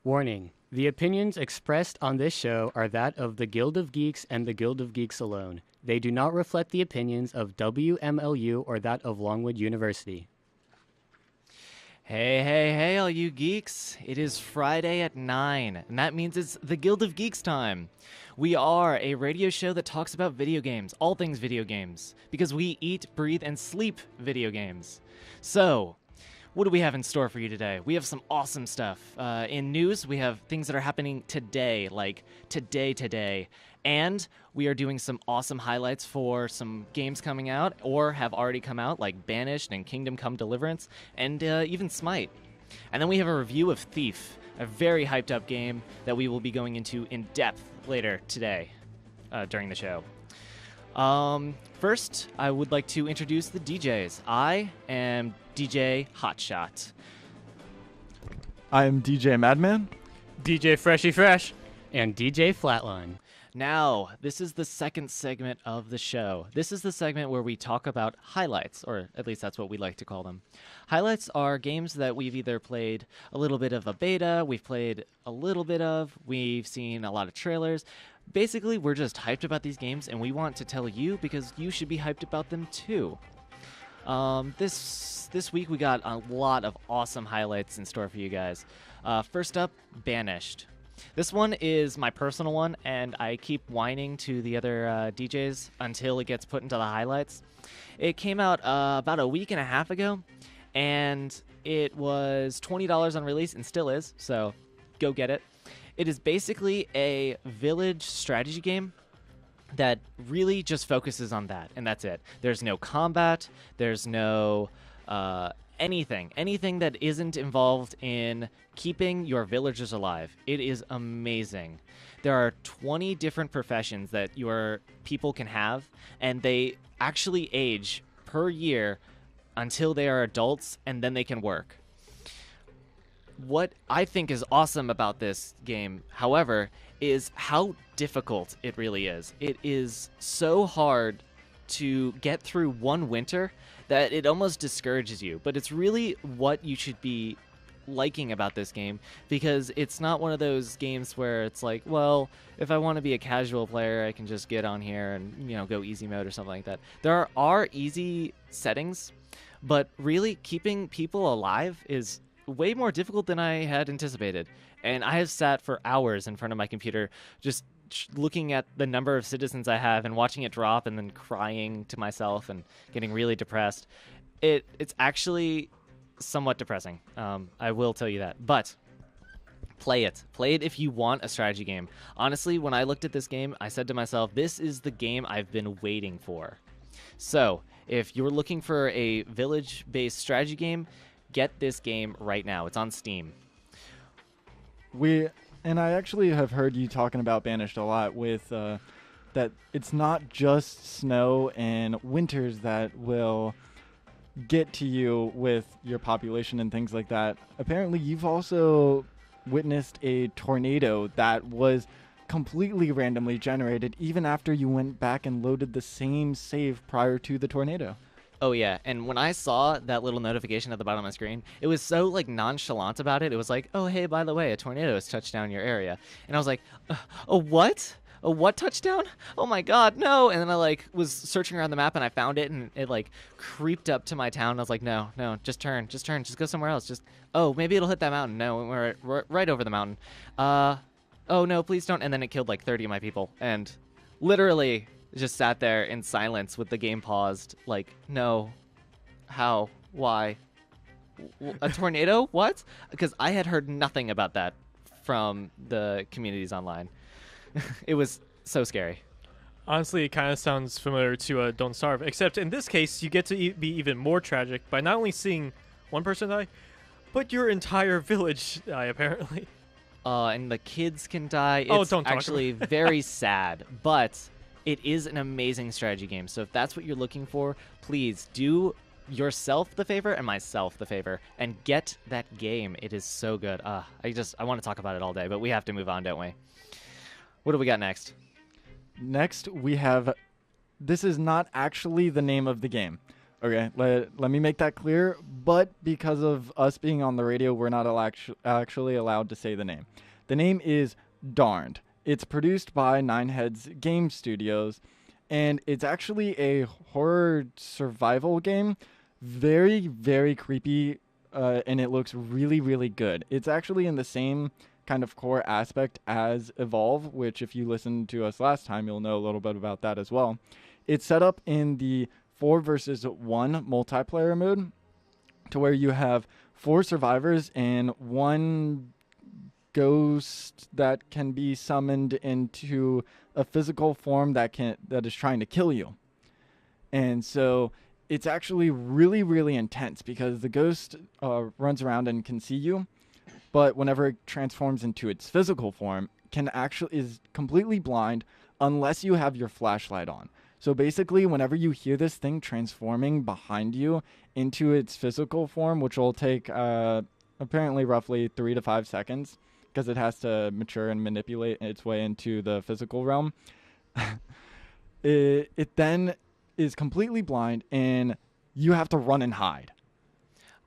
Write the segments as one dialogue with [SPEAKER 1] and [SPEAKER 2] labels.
[SPEAKER 1] Warning: the opinions expressed on this show are that of the Guild of Geeks and the Guild of Geeks alone. They do not reflect the opinions of WMLU or that of Longwood University.
[SPEAKER 2] Hey, hey, hey, all you geeks. It is Friday at 9, and that means it's the Guild of Geeks time. We are a radio show that talks about video games, all things video games, because we eat, breathe, and sleep video games. So, what do we have in store for you today? We have some awesome stuff. In news, we have things that are happening today, like today. And we are doing some awesome highlights for some games coming out or have already come out, like Banished and Kingdom Come Deliverance, and even Smite. And then we have a review of Thief, a very hyped up game that we will be going into in depth later today during the show. First, I would like to introduce the DJs. I am DJ Hotshot.
[SPEAKER 3] I am DJ Madman.
[SPEAKER 4] DJ Freshy Fresh.
[SPEAKER 1] And DJ Flatline.
[SPEAKER 2] Now, this is the second segment of the show. This is the segment where we talk about highlights, or at least that's what we like to call them. Highlights are games that we've either played a little bit of a beta, we've played a little bit of, we've seen a lot of trailers. Basically, we're just hyped about these games, and we want to tell you because you should be hyped about them too. This week, we got a lot of awesome highlights in store for you guys. First up, Banished. This one is my personal one, and I keep whining to the other DJs until it gets put into the highlights. It came out about a week and a half ago, and it was $20 on release, and still is, so go get it. It is basically a village strategy game that really just focuses on that, and that's it. There's no combat, there's no anything that isn't involved in keeping your villagers alive. It is amazing. There are 20 different professions that your people can have, and they actually age per year until they are adults, and then they can work. What I think is awesome about this game, however, is how difficult it really is. It is so hard to get through one winter that it almost discourages you, but it's really what you should be liking about this game, because it's not one of those games where it's like, well, if I want to be a casual player, I can just get on here and, go easy mode or something like that. There are easy settings, but really keeping people alive is way more difficult than I had anticipated. And I have sat for hours in front of my computer just looking at the number of citizens I have and watching it drop and then crying to myself and getting really depressed. It's actually somewhat depressing. I will tell you that. But play it. Play it if you want a strategy game. Honestly, when I looked at this game, I said to myself, this is the game I've been waiting for. So if you're looking for a village-based strategy game, get this game right now. It's on Steam.
[SPEAKER 3] And I actually have heard you talking about Banished a lot with that it's not just snow and winters that will get to you with your population and things like that. Apparently, you've also witnessed a tornado that was completely randomly generated even after you went back and loaded the same save prior to the tornado.
[SPEAKER 2] Oh, yeah. And when I saw that little notification at the bottom of my screen, it was so, nonchalant about it. It was like, oh, hey, by the way, a tornado has touched down your area. And I was like, a what? A what touchdown? Oh, my God, no. And then I, was searching around the map, and I found it, and it, creeped up to my town. I was like, no, just turn. Just go somewhere else. Oh, maybe it'll hit that mountain. No, we're right over the mountain. Oh, no, please don't. And then it killed, 30 of my people. And literally just sat there in silence with the game paused, no, how, why, a tornado, what? Because I had heard nothing about that from the communities online. It was so scary.
[SPEAKER 4] Honestly, it kind of sounds familiar to Don't Starve, except in this case, you get to be even more tragic by not only seeing one person die, but your entire village die, apparently.
[SPEAKER 2] And the kids can die.
[SPEAKER 4] Don't
[SPEAKER 2] It's
[SPEAKER 4] talk
[SPEAKER 2] actually
[SPEAKER 4] about
[SPEAKER 2] very sad, but it is an amazing strategy game. So if that's what you're looking for, please do yourself the favor and myself the favor and get that game. It is so good. I want to talk about it all day, but we have to move on, don't we? What do we got next?
[SPEAKER 3] Next, we have, this is not actually the name of the game, Okay, let me make that clear. But because of us being on the radio, we're not actually allowed to say the name. The name is Darned. It's produced by Nineheads Game Studios, and it's actually a horror survival game. Very, very creepy, and it looks really, really good. It's actually in the same kind of core aspect as Evolve, which if you listened to us last time, you'll know a little bit about that as well. It's set up in the 4 versus 1 multiplayer mode, to where you have 4 survivors and 1 ghost that can be summoned into a physical form that is trying to kill you. And so it's actually really, really intense because the ghost runs around and can see you, but whenever it transforms into its physical form, is completely blind unless you have your flashlight on. So basically, whenever you hear this thing transforming behind you into its physical form, which will take apparently roughly 3 to 5 seconds, because it has to mature and manipulate its way into the physical realm, it then is completely blind, and you have to run and hide.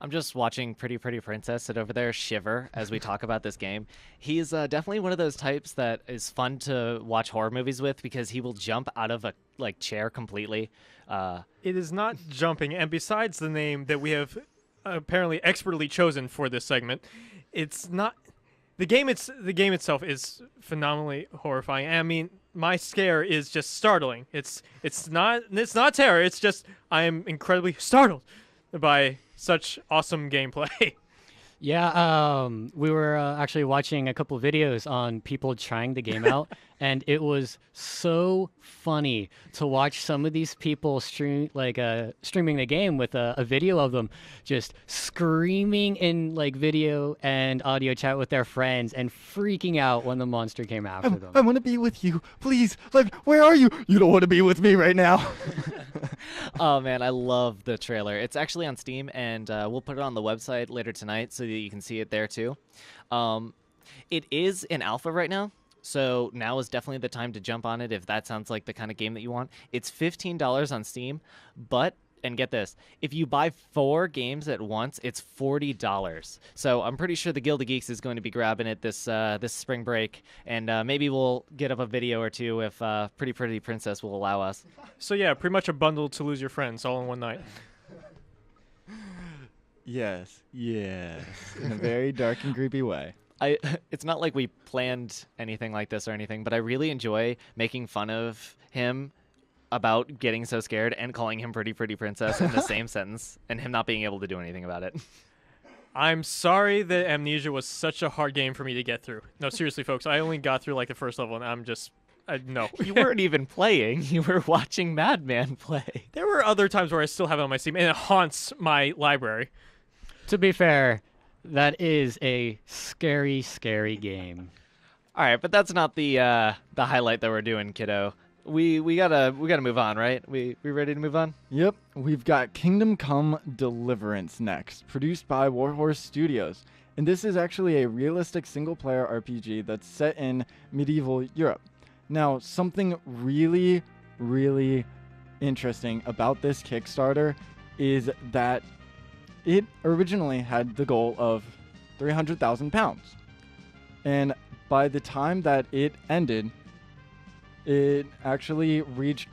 [SPEAKER 2] I'm just watching Pretty Princess sit over there shiver as we talk about this game. He's definitely one of those types that is fun to watch horror movies with because he will jump out of a chair completely.
[SPEAKER 4] It is not jumping, and besides the name that we have apparently expertly chosen for this segment, it's not the game. The game itself is phenomenally horrifying. I mean, my scare is just startling. It's not terror. It's just I am incredibly startled by such awesome gameplay.
[SPEAKER 1] Yeah, we were actually watching a couple videos on people trying the game out, and it was so funny to watch some of these people streaming the game with a video of them just screaming in video and audio chat with their friends and freaking out when the monster came after them.
[SPEAKER 3] I want to be with you, please. Where are you? You don't want to be with me right now.
[SPEAKER 2] Oh man, I love the trailer. It's actually on Steam, and we'll put it on the website later tonight so that you can see it there too. It is in alpha right now, so now is definitely the time to jump on it if that sounds like the kind of game that you want. It's $15 on Steam, but, and get this, if you buy 4 games at once, it's $40. So I'm pretty sure the Guild of Geeks is going to be grabbing it this spring break, and maybe we'll get up a video or two if Pretty Princess will allow us.
[SPEAKER 4] So yeah, pretty much a bundle to lose your friends all in one night.
[SPEAKER 3] Yes, in a very dark and creepy way.
[SPEAKER 2] It's not like we planned anything like this or anything, but I really enjoy making fun of him about getting so scared and calling him Pretty Princess in the same sentence and him not being able to do anything about it.
[SPEAKER 4] I'm sorry that Amnesia was such a hard game for me to get through. No, seriously, folks, I only got through the first level, and I'm just... no.
[SPEAKER 2] You weren't even playing. You were watching Madman play.
[SPEAKER 4] There were other times where I still have it on my Steam, and it haunts my library.
[SPEAKER 1] To be fair, that is a scary, scary game.
[SPEAKER 2] All right, but that's not the highlight that we're doing, kiddo. We gotta move on, right? We ready to move on?
[SPEAKER 3] Yep, we've got Kingdom Come Deliverance next, produced by Warhorse Studios. And this is actually a realistic single-player RPG that's set in medieval Europe. Now, something really, really interesting about this Kickstarter is that it originally had the goal of £300,000. And by the time that it ended, it actually reached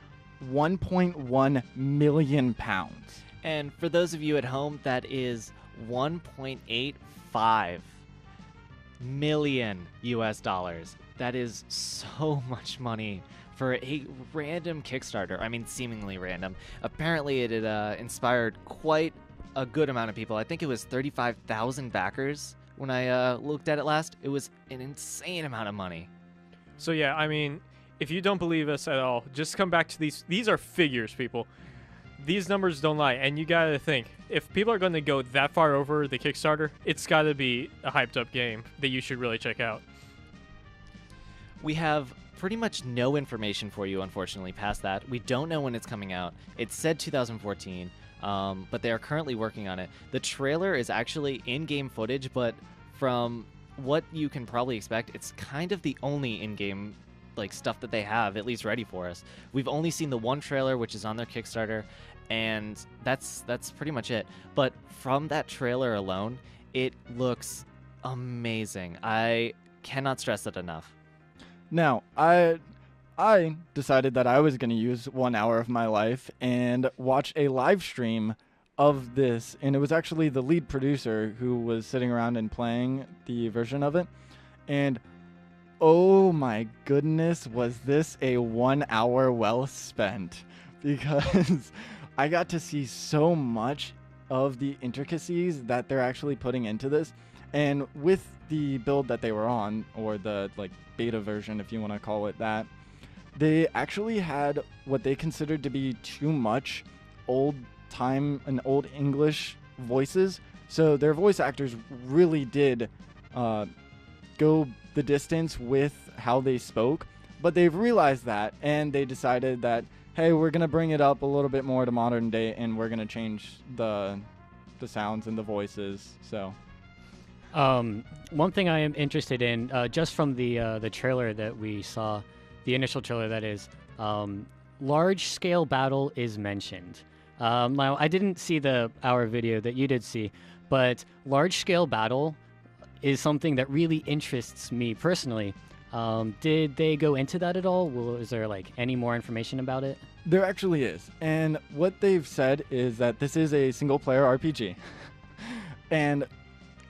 [SPEAKER 3] £1.1 million.
[SPEAKER 2] And for those of you at home, that is 1.85 million US dollars. That is so much money for a random Kickstarter. I mean, seemingly random. Apparently, it had inspired quite a good amount of people. I think it was 35,000 backers when I looked at it last. It was an insane amount of money.
[SPEAKER 4] So yeah, I mean, if you don't believe us at all, just come back to these. These are figures, people. These numbers don't lie, and you gotta think, if people are going to go that far over the Kickstarter, it's gotta be a hyped up game that you should really check out.
[SPEAKER 2] We have pretty much no information for you, unfortunately, past that. We don't know when it's coming out. It said 2014, but they are currently working on it. The trailer is actually in-game footage, but from what you can probably expect, it's kind of the only in-game stuff that they have, at least ready for us. We've only seen the one trailer, which is on their Kickstarter, and that's pretty much it. But from that trailer alone, it looks amazing. I cannot stress it enough.
[SPEAKER 3] Now, I decided that I was going to use 1 hour of my life and watch a live stream of this, and it was actually the lead producer who was sitting around and playing the version of it. And oh my goodness, was this a 1 hour well spent? Because I got to see so much of the intricacies that they're actually putting into this. And with the build that they were on, or the like beta version, if you want to call it that, they actually had what they considered to be too much old English voices. So their voice actors really did go the distance with how they spoke, but they've realized that, and they decided that, hey, we're going to bring it up a little bit more to modern day, and we're going to change the sounds and the voices. So
[SPEAKER 1] one thing I am interested in, just from the trailer that we saw, the initial trailer that is, large scale battle is mentioned. Now I didn't see our video that you did see, but large scale battle is something that really interests me personally. Did they go into that at all? Is there like any more information about it?
[SPEAKER 3] There actually is. And what they've said is that this is a single player RPG. And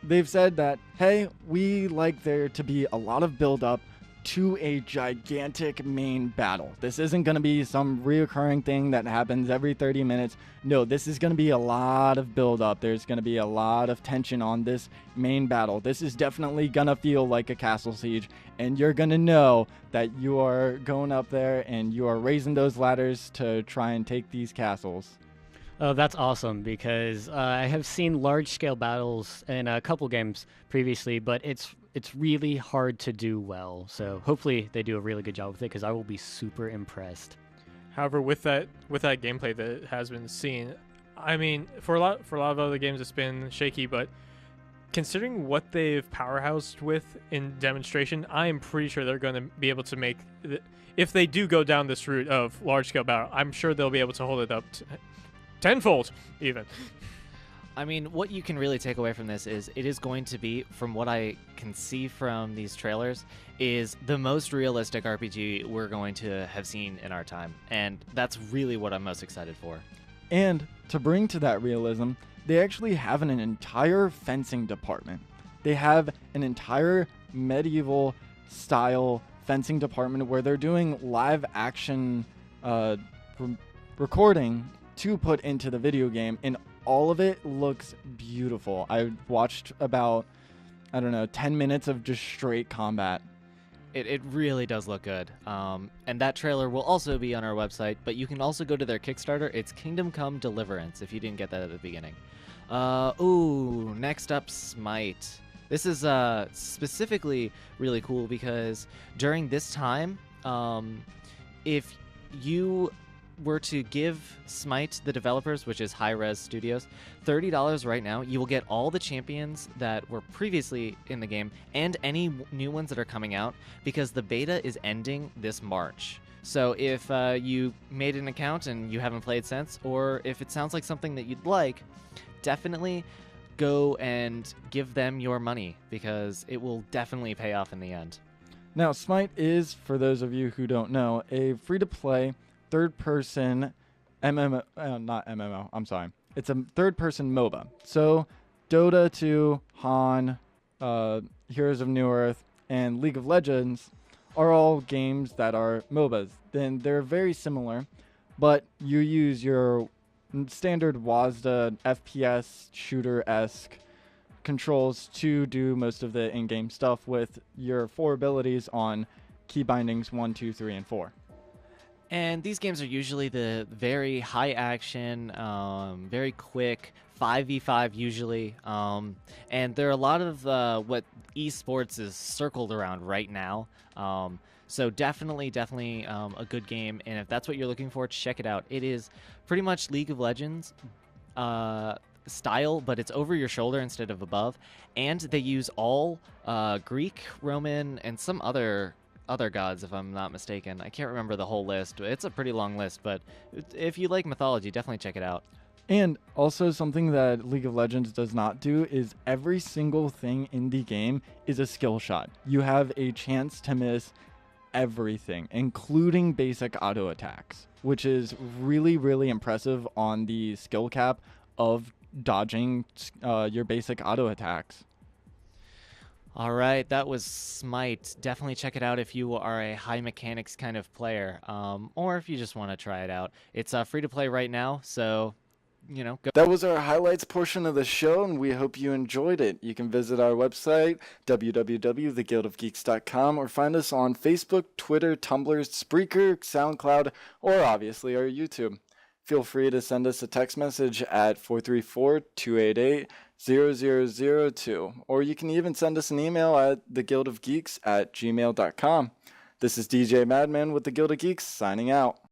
[SPEAKER 3] they've said that, hey, we like there to be a lot of build up to a gigantic main battle. This isn't going to be some reoccurring thing that happens every 30 minutes. No, this is going to be a lot of build up. There's going to be a lot of tension on this main battle. This is definitely going to feel like a castle siege, and you're going to know that you are going up there and you are raising those ladders to try and take these castles.
[SPEAKER 1] Oh, that's awesome, because I have seen large-scale battles in a couple games previously, but it's really hard to do well. So hopefully they do a really good job with it, because I will be super impressed.
[SPEAKER 4] However, with that gameplay that has been seen, I mean, for a lot of other games, it's been shaky. But considering what they've powerhoused with in demonstration, I am pretty sure they're going to be able to make. If they do go down this route of large-scale battle, I'm sure they'll be able to hold it up tenfold, even.
[SPEAKER 2] I mean, what you can really take away from this is it is going to be, from what I can see from these trailers, is the most realistic RPG we're going to have seen in our time. And that's really what I'm most excited for.
[SPEAKER 3] And to bring to that realism, they actually have an entire fencing department. They have an entire medieval style fencing department where they're doing live action recording to put into the video game, and all of it looks beautiful. I watched about, 10 minutes of just straight combat.
[SPEAKER 2] It really does look good. And that trailer will also be on our website, but you can also go to their Kickstarter. It's Kingdom Come Deliverance, if you didn't get that at the beginning. Next up, Smite. This is specifically really cool because during this time, if you were to give Smite, the developers, which is Hi-Rez Studios, $30 right now, you will get all the champions that were previously in the game and any new ones that are coming out, because the beta is ending this March. So if you made an account and you haven't played since, or if it sounds like something that you'd like, definitely go and give them your money, because it will definitely pay off in the end.
[SPEAKER 3] Now, Smite is, for those of you who don't know, a free-to-play third-person MMO, not MMO, I'm sorry. It's a third-person MOBA. So Dota 2, Han, Heroes of Newerth, and League of Legends are all games that are MOBAs. Then they're very similar, but you use your standard WASD FPS shooter-esque controls to do most of the in-game stuff with your 4 abilities on key bindings 1, 2, 3, and 4.
[SPEAKER 2] And these games are usually the very high action, very quick, 5v5 usually. And there are a lot of what esports is circled around right now. So definitely a good game. And if that's what you're looking for, check it out. It is pretty much League of Legends style, but it's over your shoulder instead of above. And they use all Greek, Roman, and some other other gods, if I'm not mistaken. I can't remember the whole list. It's a pretty long list, but if you like mythology, definitely check it out.
[SPEAKER 3] And also something that League of Legends does not do is every single thing in the game is a skill shot. You have a chance to miss everything, including basic auto attacks, which is really, really impressive on the skill cap of dodging your basic auto attacks.
[SPEAKER 2] All right, that was Smite. Definitely check it out if you are a high mechanics kind of player, or if you just want to try it out. It's free to play right now, so go.
[SPEAKER 3] That was our highlights portion of the show, and we hope you enjoyed it. You can visit our website, www.theguildofgeeks.com, or find us on Facebook, Twitter, Tumblr, Spreaker, SoundCloud, or obviously our YouTube. Feel free to send us a text message at 434-288-0002, or you can even send us an email at theguildofgeeks@gmail.com. This is DJ Madman with the Guild of Geeks, signing out.